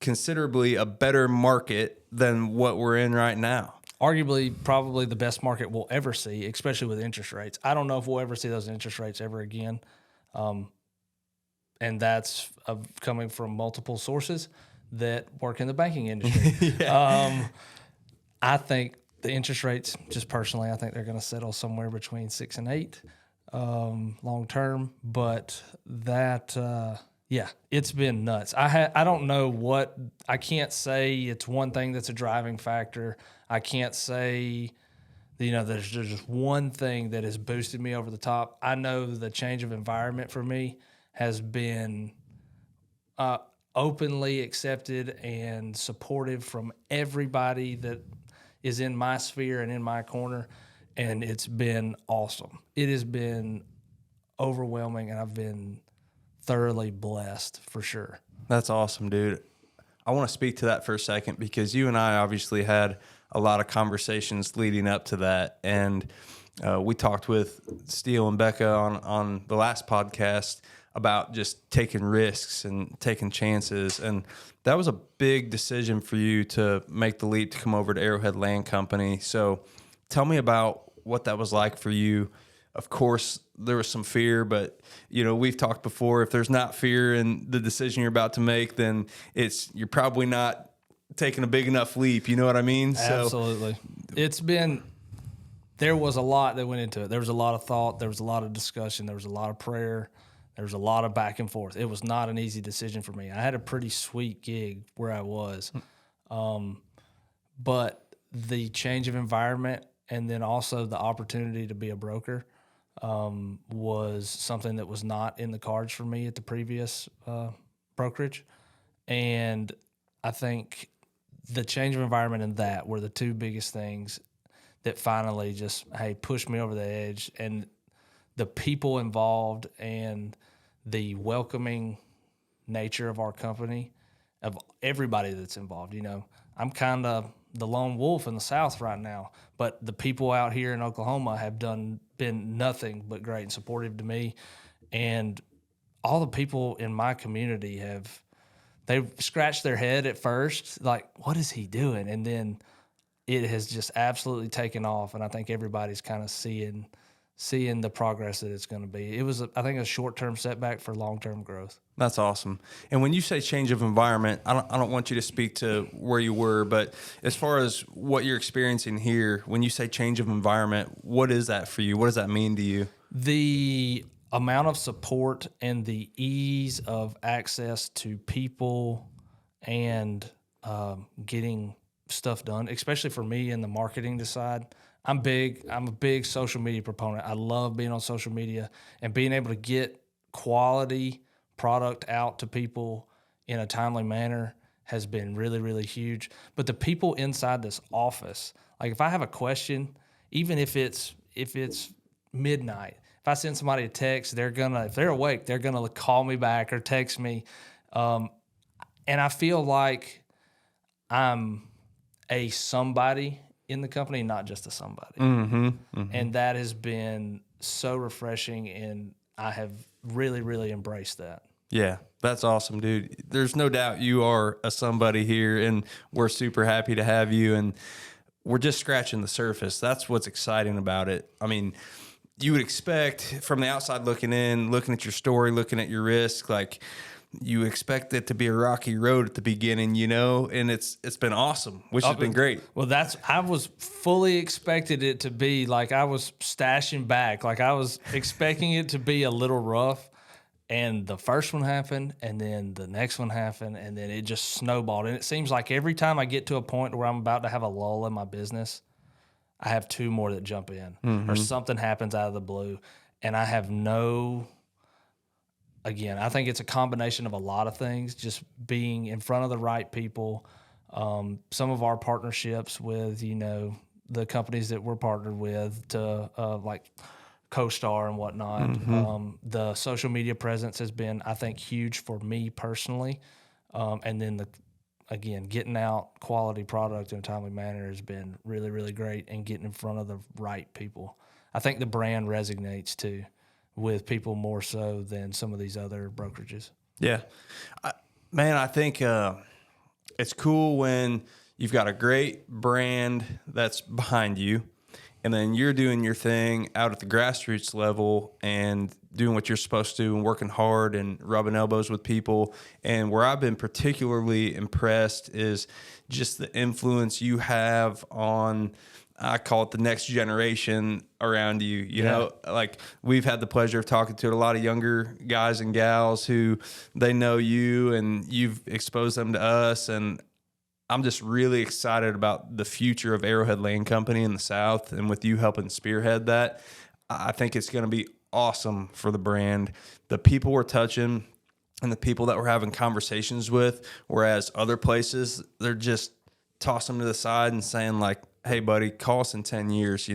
considerably a better market than what we're in right now. Arguably, probably the best market we'll ever see, especially with interest rates. I don't know if we'll ever see those interest rates ever again. And that's coming from multiple sources that work in the banking industry. I think the interest rates, just personally, I think they're going to settle somewhere between 6 and 8 long term. But that, it's been nuts. I don't know what, I can't say it's one thing that's a driving factor. I can't say, there's just one thing that has boosted me over the top. I know the change of environment for me has been openly accepted and supportive from everybody that is in my sphere and in my corner, and it's been awesome. It has been overwhelming, and I've been thoroughly blessed for sure. That's awesome, dude. I want to speak to that for a second because you and I obviously had a lot of conversations leading up to that, and we talked with Steele and Becca on the last podcast about just taking risks and taking chances. And that was a big decision for you to make the leap to come over to Arrowhead Land Company. So tell me about what that was like for you of course, there was some fear, but we've talked before. If there's not fear in the decision you're about to make, then you're probably not taking a big enough leap. You know what I mean? Absolutely. There was a lot that went into it. There was a lot of thought. There was a lot of discussion. There was a lot of prayer. There was a lot of back and forth. It was not an easy decision for me. I had a pretty sweet gig where I was. But the change of environment and then also the opportunity to be a broker was something that was not in the cards for me at the previous brokerage. And I think the change of environment and that were the two biggest things that finally just, pushed me over the edge. And the people involved and the welcoming nature of our company, of everybody that's involved. I'm kind of the lone wolf in the South right now, but the people out here in Oklahoma have been nothing but great and supportive to me. And all the people in my community they've scratched their head at first, like, what is he doing? And then it has just absolutely taken off, and I think everybody's kind of seeing the progress that it's going to be. It was, I think, a short-term setback for long-term growth. That's awesome. And when you say change of environment, I don't want you to speak to where you were, but as far as what you're experiencing here, when you say change of environment, what is that for you? What does that mean to you? The amount of support and the ease of access to people and getting stuff done, especially for me in the marketing side. I'm a big social media proponent. I love being on social media and being able to get quality product out to people in a timely manner has been really, really huge. But the people inside this office, like if I have a question, even if it's midnight, if I send somebody a text, if they're awake, they're gonna call me back or text me. And I feel like I'm a somebody in the company, not just a somebody. And that has been so refreshing, and I have really, really embraced that. Yeah, that's awesome, dude. There's no doubt you are a somebody here, and we're super happy to have you, and we're just scratching the surface. That's what's exciting about it. I mean, you would expect from the outside looking in, looking at your story, looking at your risk, like you expect it to be a rocky road at the beginning, and it's been awesome, which has been great. Well, I was fully expected it to be like I was stashing back. Like I was expecting it to be a little rough, and the first one happened, and then the next one happened, and then it just snowballed. And it seems like every time I get to a point where I'm about to have a lull in my business, I have two more that jump in, or something happens out of the blue, and I have Again, I think it's a combination of a lot of things, just being in front of the right people. Some of our partnerships with, the companies that we're partnered with to like CoStar and whatnot. The social media presence has been, I think, huge for me personally. And then getting out quality product in a timely manner has been really, really great, and getting in front of the right people. I think the brand resonates too with people more so than some of these other brokerages. Yeah. I think it's cool when you've got a great brand that's behind you, and then you're doing your thing out at the grassroots level and doing what you're supposed to and working hard and rubbing elbows with people. And where I've been particularly impressed is just the influence you have on, I call it the next generation around you. You know, like we've had the pleasure of talking to a lot of younger guys and gals who they know you and you've exposed them to us. And I'm just really excited about the future of Arrowhead Land Company in the South, and with you helping spearhead that. I think it's going to be awesome for the brand. The people we're touching and the people that we're having conversations with, whereas other places, they're just tossing them to the side and saying like, hey, buddy, call us in 10 years,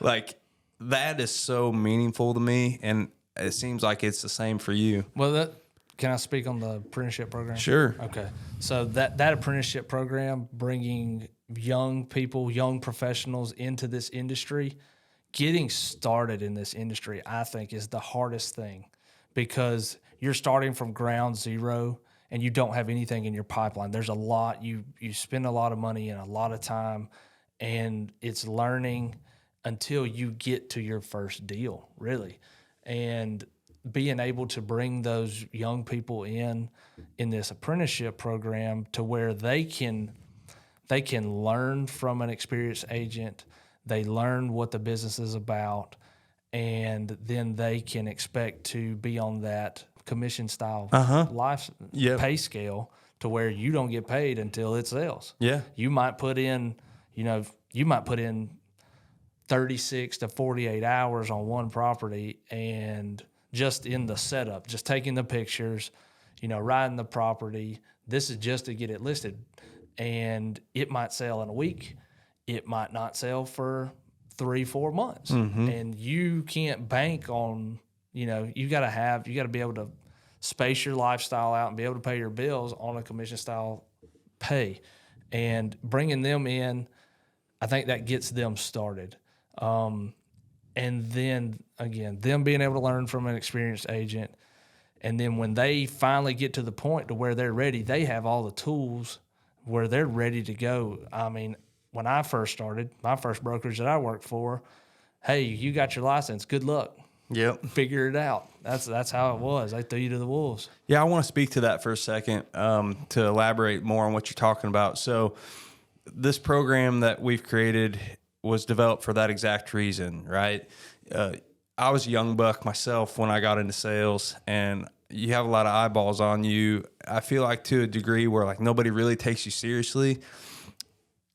Like that is so meaningful to me, and it seems like it's the same for you. Well, can I speak on the apprenticeship program? Sure. Okay. So that apprenticeship program, bringing young people, young professionals into this industry, getting started in this industry, I think is the hardest thing, because you're starting from ground zero and you don't have anything in your pipeline. There's a lot, you spend a lot of money and a lot of time, and it's learning until you get to your first deal, really. And being able to bring those young people in this apprenticeship program to where they can learn from an experienced agent, they learn what the business is about, and then they can expect to be on that commission style life pay scale to where you don't get paid until it sells. Yeah. You might put in, 36 to 48 hours on one property, and just in the setup, just taking the pictures, riding the property. This is just to get it listed. And it might sell in a week. It might not sell for 3-4 months. And you can't bank on, you got to be able to space your lifestyle out and be able to pay your bills on a commission style pay. And bringing them in, I think that gets them started. And then again, them being able to learn from an experienced agent. And then when they finally get to the point to where they're ready, they have all the tools where they're ready to go. I mean, when I first started, my first brokerage that I worked for, hey, you got your license, good luck. Yep. Figure it out. That's how it was. They threw you to the wolves. Yeah, I want to speak to that for a second to elaborate more on what you're talking about. So this program that we've created was developed for that exact reason, right? I was a young buck myself when I got into sales, and you have a lot of eyeballs on you. I feel like to a degree where like nobody really takes you seriously.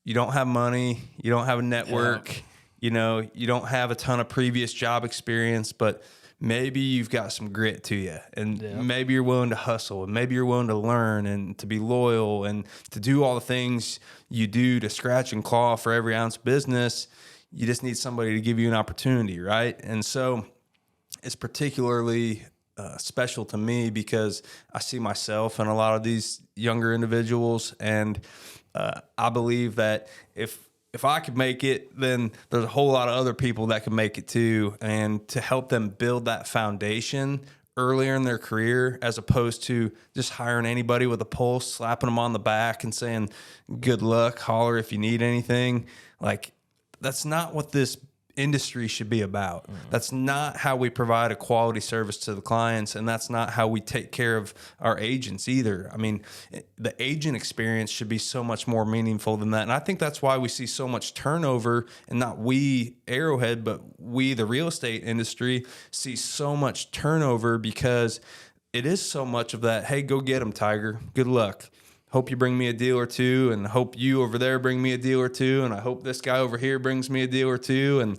You don't have money. You don't have a network. Yeah. You don't have a ton of previous job experience, but maybe you've got some grit to you, and maybe you're willing to hustle, and maybe you're willing to learn and to be loyal and to do all the things you do to scratch and claw for every ounce of business. You just need somebody to give you an opportunity, right? And so it's particularly special to me because I see myself in a lot of these younger individuals, and I believe that if I could make it, then there's a whole lot of other people that can make it too. And to help them build that foundation earlier in their career, as opposed to just hiring anybody with a pulse, slapping them on the back and saying, good luck, holler if you need anything. Like, that's not what this industry should be about. That's not how we provide a quality service to the clients, and that's not how we take care of our agents either. I mean, the agent experience should be so much more meaningful than that. And I think that's why we see so much turnover, and not we, Arrowhead, but we, the real estate industry, see so much turnover because it is so much of that, hey, go get them, Tiger. Good luck. Hope you bring me a deal or two, and hope you over there bring me a deal or two, and I hope this guy over here brings me a deal or two, and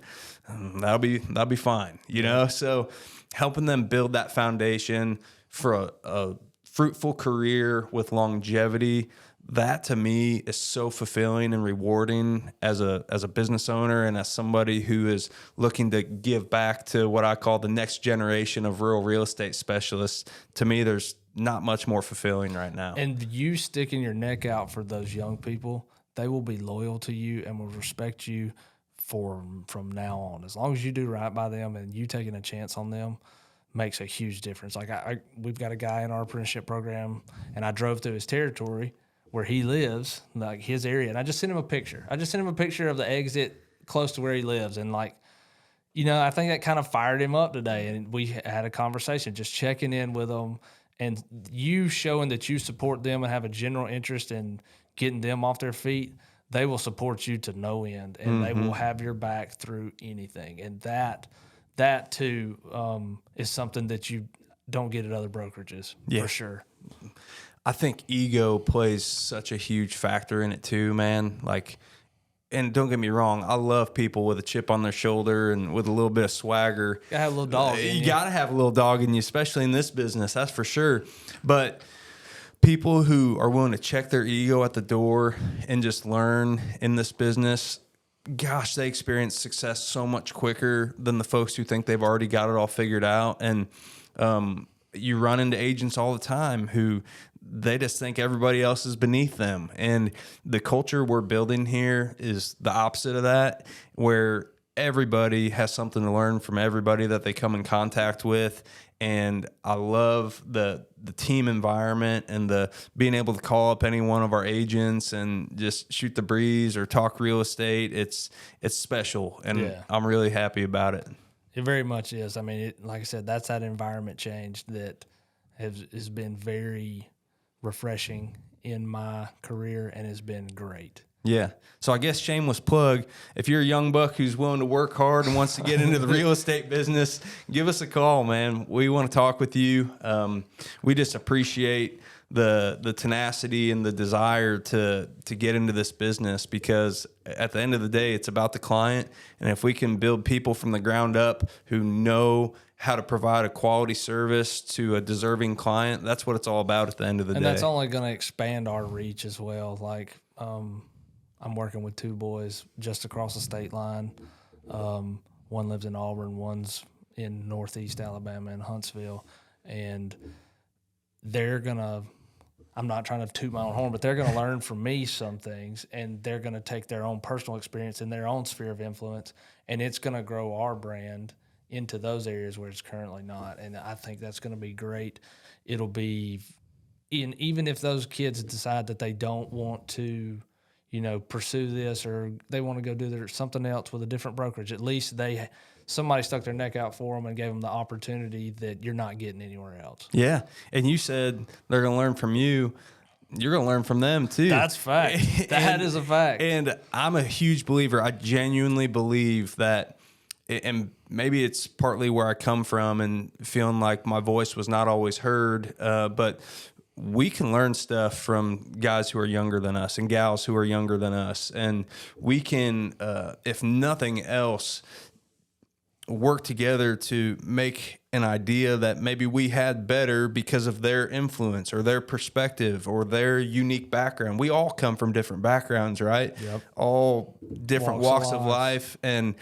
that'll be fine, So helping them build that foundation for a fruitful career with longevity, that to me is so fulfilling and rewarding as a business owner and as somebody who is looking to give back to what I call the next generation of rural real estate specialists. To me, there's not much more fulfilling right now. And you sticking your neck out for those young people, they will be loyal to you and will respect you from now on. As long as you do right by them and you taking a chance on them makes a huge difference. Like we've got a guy in our apprenticeship program, and I drove through his territory where he lives, like his area, and I just sent him a picture. I just sent him a picture of the exit close to where he lives, and I think that kind of fired him up today, and we had a conversation just checking in with him. And you showing that you support them and have a general interest in getting them off their feet, they will support you to no end, and they will have your back through anything. And that too is something that you don't get at other brokerages, for sure. I think ego plays such a huge factor in it too, man. And don't get me wrong, I love people with a chip on their shoulder and with a little bit of swagger. You gotta have a little dog in you. You got to have a little dog in you, especially in this business, that's for sure. But people who are willing to check their ego at the door and just learn in this business, gosh, they experience success so much quicker than the folks who think they've already got it all figured out. And you run into agents all the time who they just think everybody else is beneath them. And the culture we're building here is the opposite of that, where everybody has something to learn from everybody that they come in contact with. And I love the team environment and the being able to call up any one of our agents and just shoot the breeze or talk real estate. It's special, and I'm really happy about it. It very much is. I mean, like I said, that's that environment change that has been very refreshing in my career and has been great. Yeah. So I guess shameless plug, if you're a young buck who's willing to work hard and wants to get into the real estate business, give us a call, man. We want to talk with you. We just appreciate the tenacity and the desire to get into this business, because at the end of the day, it's about the client. And if we can build people from the ground up who know how to provide a quality service to a deserving client, that's what it's all about at the end of the day. And that's only going to expand our reach as well. Like, I'm working with two boys just across the state line. One lives in Auburn, one's in Northeast Alabama in Huntsville. And they're going to, I'm not trying to toot my own horn, but they're going to learn from me some things, and they're going to take their own personal experience in their own sphere of influence, and it's going to grow our brand into those areas where it's currently not. And I think that's going to be great. It'll be, even if those kids decide that they don't want to, pursue this, or they want to go do something else with a different brokerage, at least somebody stuck their neck out for them and gave them the opportunity that you're not getting anywhere else. Yeah. And you said they're going to learn from you. You're going to learn from them too. That's fact. That is a fact. And I'm a huge believer. I genuinely believe that, and maybe it's partly where I come from and feeling like my voice was not always heard, but we can learn stuff from guys who are younger than us and gals who are younger than us. And we can, if nothing else, work together to make an idea that maybe we had better because of their influence or their perspective or their unique background. We all come from different backgrounds, right? Yep. All different walks of life. And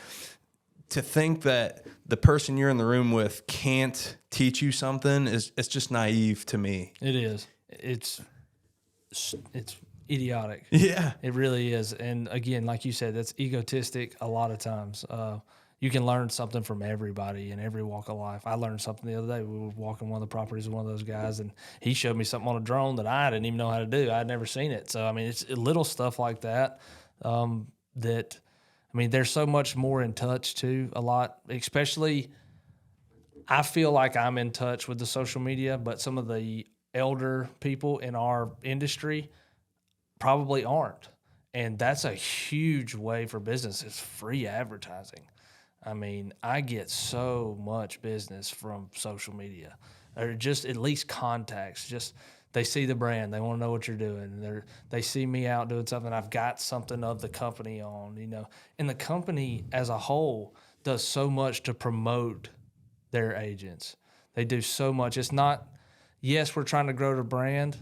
to think that the person you're in the room with can't teach you something it's just naive to me. It is. It's idiotic. Yeah. It really is. And again, like you said, that's egotistic a lot of times. You can learn something from everybody in every walk of life. I learned something the other day. We were walking one of the properties with one of those guys, and he showed me something on a drone that I didn't even know how to do. I had never seen it. So, I mean, it's little stuff like that there's so much more in touch too, a lot, especially I feel like I'm in touch with the social media, but some of the elder people in our industry probably aren't. And that's a huge way for business. It's free advertising. I mean, I get so much business from social media, or just at least contacts. Just they see the brand, they want to know what you're doing. They see me out doing something. I've got something of the company on, And the company as a whole does so much to promote their agents. They do so much. It's not, yes, we're trying to grow the brand,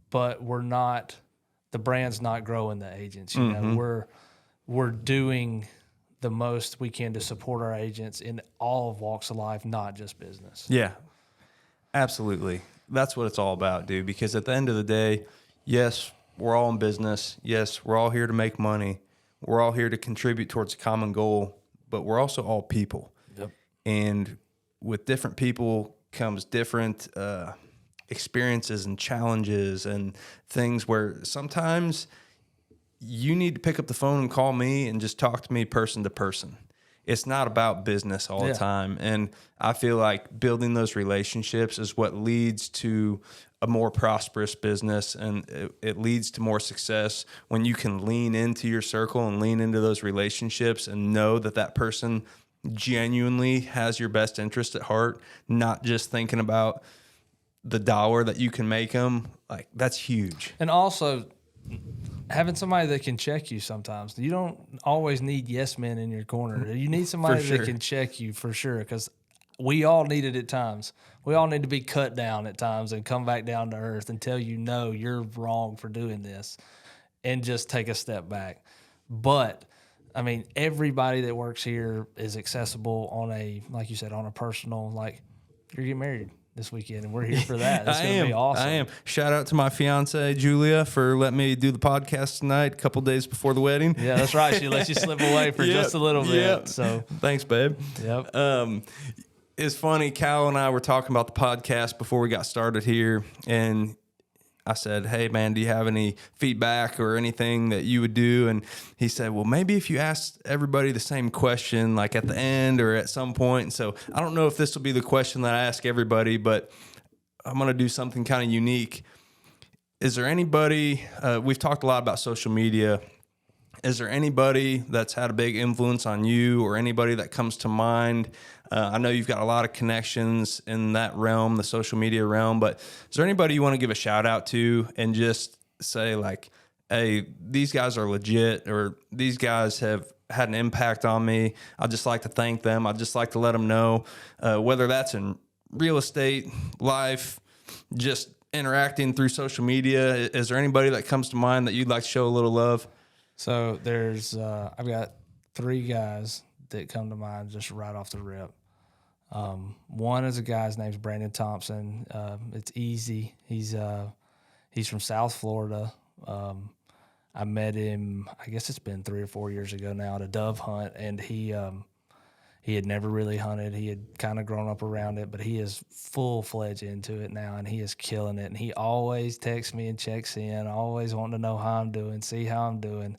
but the brand's not growing the agents. We're doing the most we can to support our agents in all of walks of life, not just business. Yeah, absolutely. That's what it's all about, dude, because at the end of the day, yes, we're all in business. Yes, we're all here to make money. We're all here to contribute towards a common goal, but we're also all people. Yep. And with different people comes different experiences and challenges and things where sometimes you need to pick up the phone and call me and just talk to me person to person. It's not about business all the time. And I feel like building those relationships is what leads to a more prosperous business, and it leads to more success when you can lean into your circle and lean into those relationships and know that person genuinely has your best interest at heart, not just thinking about the dollar that you can make them. Like, that's huge. And also having somebody that can check you sometimes. You don't always need yes men in your corner. You need somebody that can check you for sure, because we all need it at times. We all need to be cut down at times and come back down to earth and tell you, no, you're wrong for doing this, and just take a step back. But, I mean, everybody that works here is accessible on like you said, on a personal, like, you're getting married this weekend, and we're here for that. It's going to be awesome. I am. Shout out to my fiance Julia for letting me do the podcast tonight, a couple days before the wedding. Yeah, that's right. She let you slip away for just a little bit. So thanks, babe. Yep. it's funny. Cal and I were talking about the podcast before we got started here, and I said, hey, man, do you have any feedback or anything that you would do? And he said, well, maybe if you asked everybody the same question, like at the end or at some point. And so I don't know if this will be the question that I ask everybody, but I'm going to do something kind of unique. Is there anybody, we've talked a lot about social media. Is there anybody that's had a big influence on you or anybody that comes to mind? I know you've got a lot of connections in that realm, the social media realm, but is there anybody you want to give a shout out to and just say like, hey, these guys are legit, or these guys have had an impact on me. I'd just like to thank them. I'd just like to let them know, whether that's in real estate, life, just interacting through social media. Is there anybody that comes to mind that you'd like to show a little love? So there's, I've got 3 guys that come to mind just right off the rip. One is a guy's name's Brandon Thompson. It's easy. He's from South Florida. I met him, I guess it's been 3 or 4 years ago now, at a dove hunt, and he had never really hunted. He had kind of grown up around it, but he is full-fledged into it now, and he is killing it. And he always texts me and checks in, always wanting to know how I'm doing, see how I'm doing.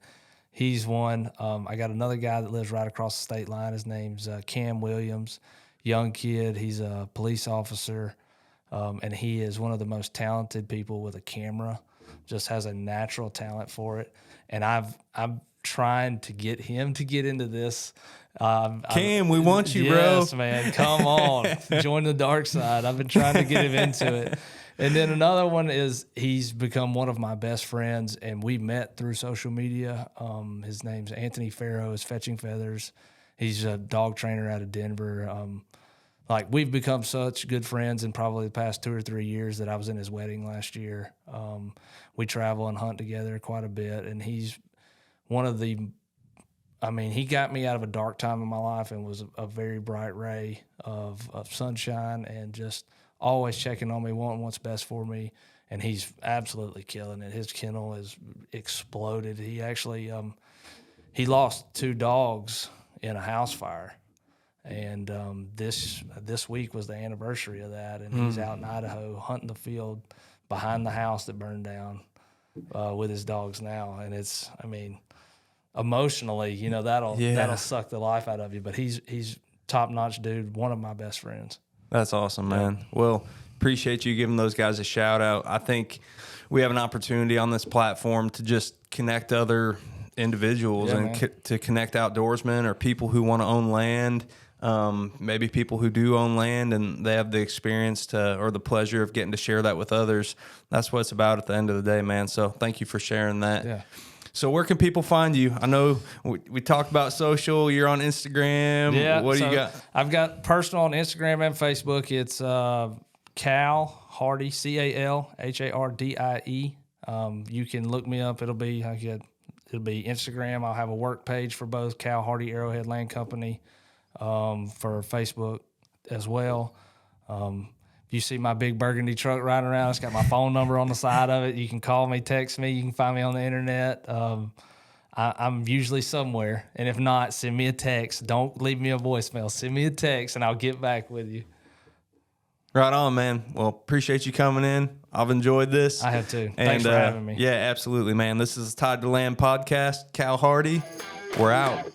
He's one. I got another guy that lives right across the state line. His name's Cam Williams. Young kid. He's a police officer, and he is one of the most talented people with a camera. Just has a natural talent for it. And I'm trying to get him to get into this. Cam, we want you, bro. Yes, man. Come on. Join the dark side. I've been trying to get him into it. And then another one is he's become one of my best friends, and we met through social media. His name's Anthony Farrow, is Fetching Feathers. He's a dog trainer out of Denver. We've become such good friends in probably the past 2 or 3 years that I was in his wedding last year. We travel and hunt together quite a bit, and he's one of the, he got me out of a dark time in my life and was a very bright ray of sunshine, and just always checking on me, wanting what's best for me. And he's absolutely killing it. His kennel has exploded. He actually, he lost 2 dogs in a house fire. And this week was the anniversary of that, and he's out in Idaho hunting the field behind the house that burned down with his dogs now. And it's, emotionally, that'll suck the life out of you. But he's top-notch dude, one of my best friends. That's awesome, man. Well, appreciate you giving those guys a shout out. I think we have an opportunity on this platform to just connect other individuals to connect outdoorsmen or people who want to own land. Maybe people who do own land and they have the experience or the pleasure of getting to share that with others. That's what it's about at the end of the day, man. So thank you for sharing that. Yeah. So where can people find you? I know we talked about social. You're on Instagram. Yeah. What do you got? I've got personal on Instagram and Facebook. It's Cal Hardie, CalHardie. You can look me up. It'll be Instagram. I'll have a work page for both Cal Hardie Arrowhead Land Company. For Facebook as well. You see my big burgundy truck riding around. It's got my phone number on the side of it. You can call me, text me. You can find me on the internet. I'm usually somewhere. And if not, send me a text. Don't leave me a voicemail. Send me a text, and I'll get back with you. Right on, man. Well, appreciate you coming in. I've enjoyed this. I have too. Thanks for having me. Yeah, absolutely, man. This is the Tied to Land podcast. Cal Hardie, we're out.